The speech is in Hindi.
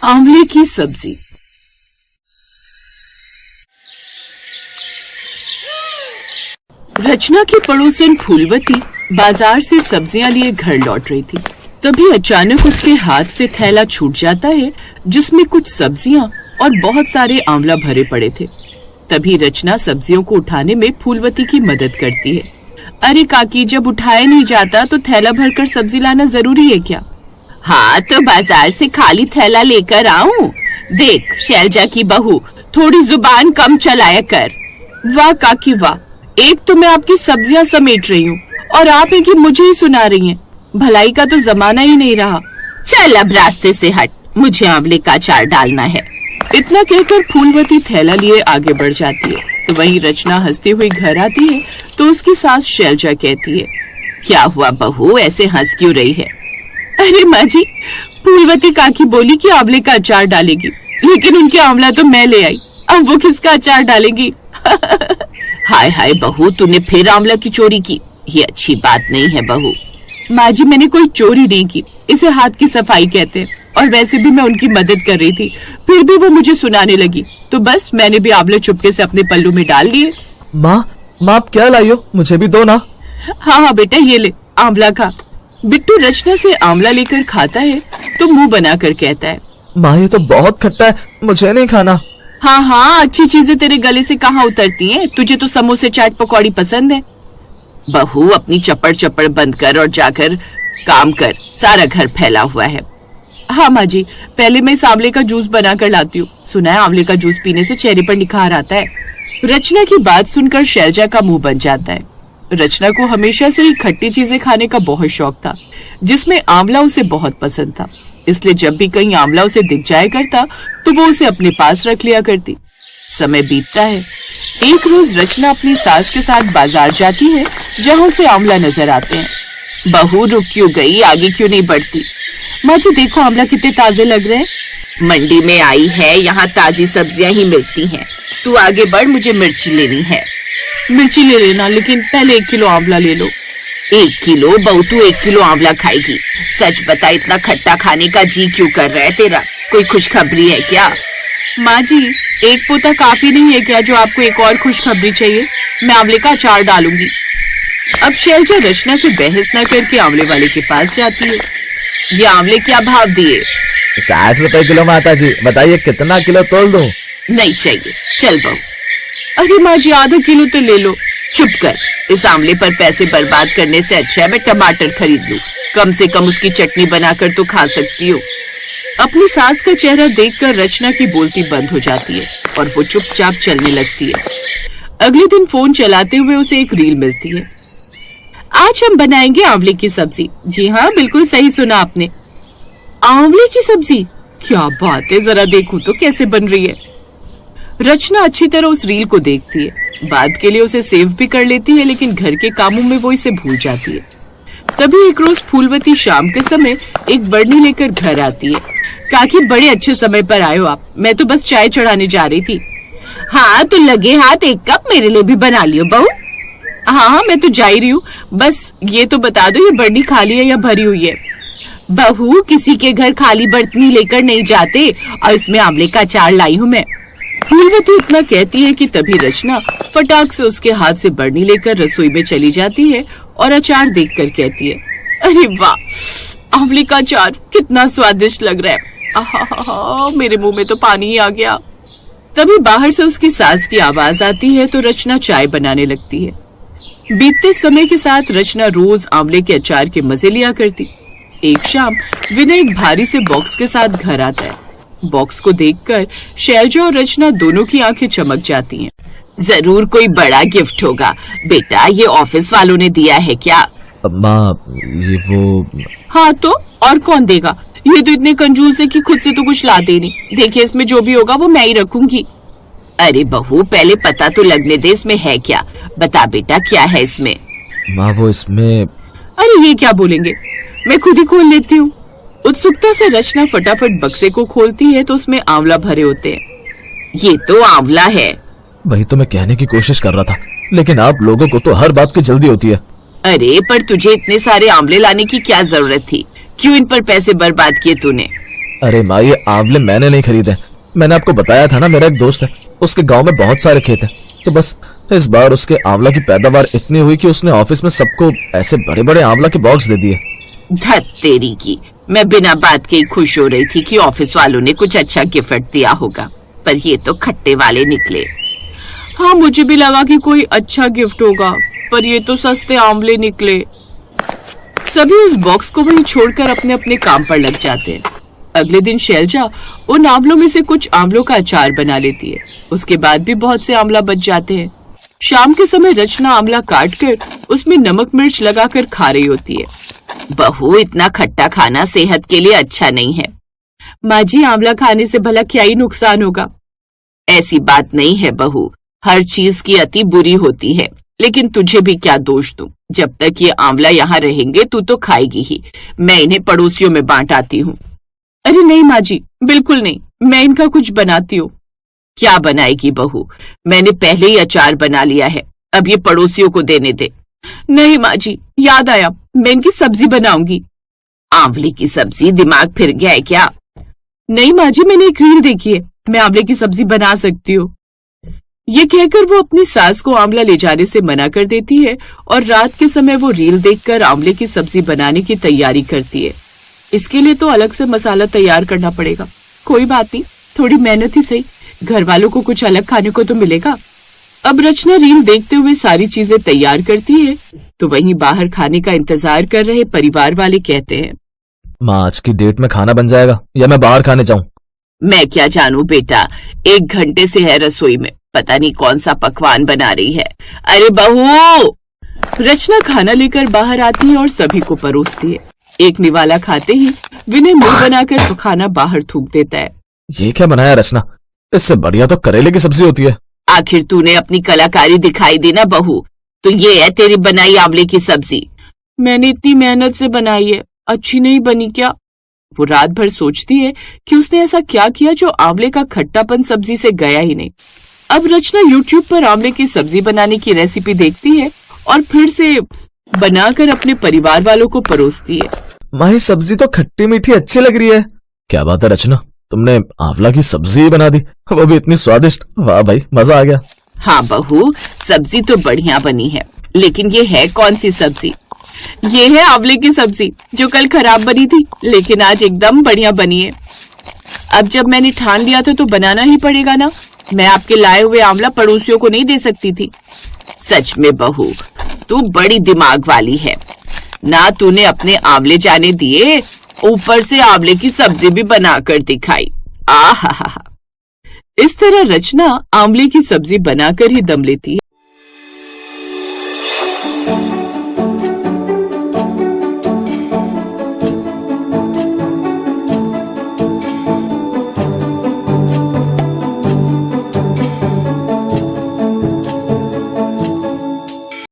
आंवले की सब्जी। रचना की पड़ोसन फूलवती बाजार से सब्जियां लिए घर लौट रही थी। तभी अचानक उसके हाथ से थैला छूट जाता है जिसमें कुछ सब्जियां और बहुत सारे आंवला भरे पड़े थे। तभी रचना सब्जियों को उठाने में फूलवती की मदद करती है। अरे काकी, जब उठाया नहीं जाता तो थैला भरकर सब्जी लाना जरूरी है क्या? हाँ, तो बाजार से खाली थैला लेकर आऊं? देख शैलजा की बहू, थोड़ी जुबान कम चलाया कर। वाह काकी वाह, एक तो मैं आपकी सब्जियां समेट रही हूँ और आप है कि मुझे ही सुना रही हैं। भलाई का तो जमाना ही नहीं रहा। चल अब रास्ते से हट, मुझे आंवले का अचार डालना है। इतना कहकर फूलवती थैला लिए आगे बढ़ जाती है। तो वहीं रचना हंसती हुई घर आती है तो उसकी सास शैलजा कहती है, क्या हुआ बहू, ऐसे हंस क्यों रही है? अरे माँ जी, फूलवती काकी बोली कि आंवले का अचार डालेगी, लेकिन उनके आंवला तो मैं ले आई, अब वो किसका अचार डालेगी? हाय हाय बहू, तूने फिर आंवला की चोरी की, ये अच्छी बात नहीं है बहू। माँ जी, मैंने कोई चोरी नहीं की, इसे हाथ की सफाई कहते हैं। और वैसे भी मैं उनकी मदद कर रही थी, फिर भी वो मुझे सुनाने लगी, तो बस मैंने भी आंवले चुपके से अपने पल्लू में डाल लिए। माँ आप क्या लाई हो, मुझे भी दो ना। हाँ बेटा, ये ले आंवला खा। बिट्टू रचना से आंवला लेकर खाता है तो मुंह बनाकर कहता है, माँ ये तो बहुत खट्टा है, मुझे नहीं खाना। हाँ हाँ, अच्छी चीजें तेरे गले से कहाँ उतरती हैं? तुझे तो समोसे चाट पकौड़ी पसंद है। बहू अपनी चप्पड़ चप्पड़ बंद कर और जाकर काम कर, सारा घर फैला हुआ है। हाँ माँ जी, पहले मैं इस आंवले का जूस बना कर लाती हूँ। सुना है आंवले का जूस पीने से चेहरे पर निखार आता है। रचना की बात सुनकर शैलजा का मुंह बन जाता है। रचना को हमेशा से ही खट्टी चीजें खाने का बहुत शौक था, जिसमें आंवला उसे बहुत पसंद था। इसलिए जब भी कहीं आंवला उसे दिख जाया करता तो वो उसे अपने पास रख लिया करती। समय बीतता है। एक रोज रचना अपनी सास के साथ बाजार जाती है, जहाँ उसे आंवला नजर आते हैं। बहू रुक क्यों गई, आगे क्यों नहीं बढ़ती? माँ जी देखो, आंवला कितने ताजे लग रहे हैं। मंडी में आई है, यहाँ ताजी सब्जियां ही मिलती हैं। तू आगे बढ़, मुझे मिर्ची लेनी है। मिर्ची ले लेना, लेकिन पहले 1 किलो आंवला ले लो। 1 किलो? बहू तू 1 किलो आंवला खाएगी? सच बता, इतना खट्टा खाने का जी क्यों कर रहा है तेरा? कोई खुशखबरी है क्या? माँ जी, एक पोता काफी नहीं है क्या, जो आपको एक और खुशखबरी चाहिए? मैं आंवले का अचार डालूंगी। अब शैलजा रचना से बहस न करके आंवले वाले के पास जाती है। ये आंवले क्या भाव दिए? 60 रुपए किलो माता जी, बताइए कितना किलो तोल दूं? नहीं चाहिए, चल बहू। अरे माँ जी, आधा किलो तो ले लो। चुप कर, इस आंवले पर पैसे बर्बाद करने से अच्छा है मैं टमाटर खरीद लूं, कम से कम उसकी चटनी बनाकर तो खा सकती हो। अपनी सास का चेहरा देखकर रचना की बोलती बंद हो जाती है और वो चुपचाप चलने लगती है। अगले दिन फोन चलाते हुए उसे एक रील मिलती है। आज हम बनाएंगे आंवले की सब्जी। जी हाँ, बिल्कुल सही सुना आपने, आंवले की सब्जी। क्या बात है, जरा देखूं तो कैसे बन रही है। रचना अच्छी तरह उस रील को देखती है, बाद के लिए उसे सेव भी कर लेती है, लेकिन घर के कामों में वो इसे भूल जाती है। तभी एक रोज फूलवती शाम के समय एक बरनी लेकर घर आती है। काकी, बड़े अच्छे समय पर आए हो आप, मैं तो बस चाय चढ़ाने जा रही थी। हाँ तो लगे हाथ 1 कप मेरे लिए भी बना लियो बहू। हाँ मैं तो जा ही रही हूँ, बस ये तो बता दो ये बरनी खाली है या भरी हुई है? बहू, किसी के घर खाली बर्तनी लेकर नहीं जाते, और इसमें आंवले का अचार लाई हूँ मैं। फूलवती इतना कहती है कि तभी रचना फटाक से उसके हाथ से बरनी लेकर रसोई में चली जाती है और अचार देखकर कहती है, अरे वाह, आंवले का अचार कितना स्वादिष्ट लग रहा है। आहा, मेरे मुंह में तो पानी ही आ गया। तभी बाहर से उसकी सास की आवाज आती है तो रचना चाय बनाने लगती है। बीतते समय के साथ रचना रोज आंवले के अचार के मजे लिया करती। एक शाम विनय एक भारी से बॉक्स के साथ घर आता है। बॉक्स को देखकर शैलजा और रचना दोनों की आंखें चमक जाती हैं। जरूर कोई बड़ा गिफ्ट होगा। बेटा, ये ऑफिस वालों ने दिया है क्या? माँ ये वो। हाँ तो और कौन देगा? ये तो इतने कंजूस है कि खुद से तो कुछ लाते नहीं। देखिए, इसमें जो भी होगा वो मैं ही रखूंगी। अरे बहू, पहले पता तो लगने दे, इसमें है क्या? बता बेटा, क्या है इसमें? माँ वो इसमें। अरे ये क्या बोलेंगे, मैं खुद ही खोल लेती हूँ। उत्सुकता से रचना फटाफट बक्से को खोलती है तो उसमें आंवला भरे होते हैं। ये तो आंवला है। वही तो मैं कहने की कोशिश कर रहा था, लेकिन आप लोगों को तो हर बात की जल्दी होती है। अरे पर तुझे इतने सारे आंवले लाने की क्या जरूरत थी? क्यों इन पर पैसे बर्बाद किए तूने? अरे माँ, ये आंवले मैंने नहीं खरीदे। मैंने आपको बताया था ना, मेरा एक दोस्त है, उसके गांव में बहुत सारे खेत हैं। तो बस इस बार उसके आंवला की पैदावार इतनी हुई कि उसने ऑफिस में सबको ऐसे बड़े बड़े आंवला के बॉक्स दे दिए। धत तेरी की, मैं बिना बात के ही खुश हो रही थी कि ऑफिस वालों ने कुछ अच्छा गिफ्ट दिया होगा, पर ये तो खट्टे वाले निकले। हाँ, मुझे भी लगा कि कोई अच्छा गिफ्ट होगा, पर ये तो सस्ते आंवले निकले। सभी उस बॉक्स को वहीं छोड़कर अपने अपने काम पर लग जाते हैं। अगले दिन शैलजा उन आंवलों में से कुछ आंवलों का अचार बना लेती है। उसके बाद भी बहुत से आंवला बच जाते हैं। शाम के समय रचना आंवला काटकर उसमें नमक मिर्च लगाकर खा रही होती है। बहू, इतना खट्टा खाना सेहत के लिए अच्छा नहीं है। माँ जी, आंवला खाने से भला क्या ही नुकसान होगा? ऐसी बात नहीं है बहू, हर चीज की अति बुरी होती है, लेकिन तुझे भी क्या दोष दूं? जब तक ये आंवला यहाँ रहेंगे तू तो खाएगी ही। मैं इन्हें पड़ोसियों में बांट आती हूँ। अरे नहीं माँ जी, बिल्कुल नहीं, मैं इनका कुछ बनाती हूँ। क्या बनाएगी बहू? मैंने पहले ही अचार बना लिया है, अब ये पड़ोसियों को देने दे। नहीं माँ जी, याद आया, मैं इनकी सब्जी बनाऊंगी। आंवले की सब्जी? दिमाग फिर गया है क्या? नहीं माँ जी, मैंने एक रील देखी है, मैं आंवले की सब्जी बना सकती हूँ। ये कहकर वो अपनी सास को आंवला ले जाने से मना कर देती है और रात के समय वो रील देखकर आंवले की सब्जी बनाने की तैयारी करती है। इसके लिए तो अलग से मसाला तैयार करना पड़ेगा। कोई बात नहीं, थोड़ी मेहनत ही सही, घर वालों को कुछ अलग खाने को तो मिलेगा। अब रचना रील देखते हुए सारी चीजें तैयार करती है तो वहीं बाहर खाने का इंतजार कर रहे परिवार वाले कहते हैं, माँ, आज की डेट में खाना बन जाएगा या मैं बाहर खाने जाऊं? मैं क्या जानूं बेटा, 1 घंटे से है रसोई में, पता नहीं कौन सा पकवान बना रही है। अरे बहू! रचना खाना लेकर बाहर आती है और सभी को परोसती है। एक निवाला खाते ही विनय मुंह बनाकर तो खाना बाहर थूक देता है। ये क्या बनाया रचना? इससे बढ़िया तो करेले की सब्जी होती है। आखिर तूने अपनी कलाकारी दिखाई दी ना बहू, तो ये है तेरी बनाई आंवले की सब्जी। मैंने इतनी मेहनत से बनाई है, अच्छी नहीं बनी क्या? वो रात भर सोचती है कि उसने ऐसा क्या किया जो आंवले का खट्टापन सब्जी से गया ही नहीं। अब रचना YouTube पर आंवले की सब्जी बनाने की रेसिपी देखती है और फिर से बनाकर अपने परिवार वालों को परोसती है। माँ, ये सब्जी तो खट्टी मीठी अच्छी लग रही है। क्या बात है रचना, तुमने आंवला की सब्जी ही बना दी, वो भी इतनी स्वादिष्ट। वाह भाई, मजा आ गया। हाँ बहू, सब्जी तो बढ़िया बनी है, लेकिन ये है कौन सी सब्जी? ये है आंवले की सब्जी जो कल खराब बनी थी, लेकिन आज एकदम बढ़िया बनी है। अब जब मैंने ठान लिया था तो बनाना ही पड़ेगा ना, मैं आपके लाए हुए आंवला पड़ोसियों को नहीं दे सकती थी। सच में बहू, तू बड़ी दिमाग वाली है ना, तूने अपने आंवले जाने दिए, ऊपर से आंवले की सब्जी भी बनाकर दिखाई। आहा! इस तरह रचना आंवले की सब्जी बनाकर ही दम लेती है।